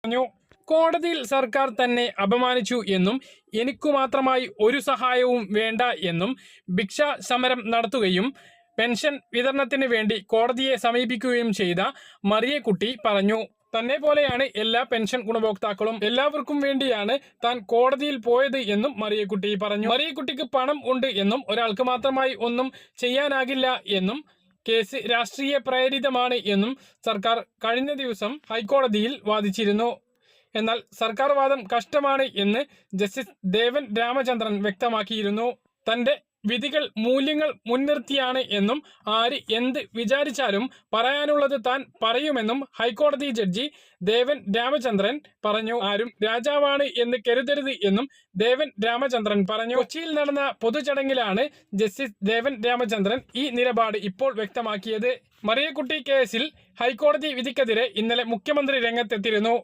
പറഞ്ഞു. കോടതിയിൽ സർക്കാർ തന്നെ അപമാനിച്ചു എന്നും എനിക്കു മാത്രമായി ഒരു സഹായവും വേണ്ട എന്നും ഭിക്ഷാ സമരം നടത്തുകയും പെൻഷൻ വിതരണത്തിന് വേണ്ടി കോടതിയെ സമീപിക്കുകയും ചെയ്ത മറിയക്കുട്ടി പറഞ്ഞു. തന്നെ പോലെയാണ് എല്ലാ പെൻഷൻ ഗുണഭോക്താക്കളും, എല്ലാവർക്കും വേണ്ടിയാണ് താൻ കോടതിയിൽ പോയത് എന്നും മറിയക്കുട്ടി പറഞ്ഞു. മറിയക്കുട്ടിക്ക് പണം ഉണ്ട് എന്നും ഒരാൾക്ക് മാത്രമായി ഒന്നും ചെയ്യാനാകില്ല എന്നും കേസ് രാഷ്ട്രീയ പ്രേരിതമാണ് എന്നും സർക്കാർ കഴിഞ്ഞ ദിവസം ഹൈക്കോടതിയിൽ വാദിച്ചിരുന്നു. എന്നാൽ സർക്കാർ വാദം കഷ്ടമാണ് എന്ന് ജസ്റ്റിസ് ദേവൻ രാമചന്ദ്രൻ വ്യക്തമാക്കിയിരുന്നു. തന്റെ വിധികൾ മൂല്യങ്ങൾ മുൻനിർത്തിയാണ് എന്നും ആര് എന്ത് വിചാരിച്ചാലും പറയാനുള്ളത് താൻ പറയുമെന്നും ഹൈക്കോടതി ജഡ്ജി ദേവൻ രാമചന്ദ്രൻ പറഞ്ഞു. ആരും രാജാവാണ് എന്ന് കരുതരുത് എന്നും ദേവൻ രാമചന്ദ്രൻ പറഞ്ഞു. കൊച്ചിയിൽ നടന്ന പൊതുചടങ്ങിലാണ് ജസ്റ്റിസ് ദേവൻ രാമചന്ദ്രൻ ഈ നിലപാട് ഇപ്പോൾ വ്യക്തമാക്കിയത്. മറിയക്കുട്ടി കേസിൽ ഹൈക്കോടതി വിധിക്കെതിരെ ഇന്നലെ മുഖ്യമന്ത്രി രംഗത്തെത്തിയിരുന്നു.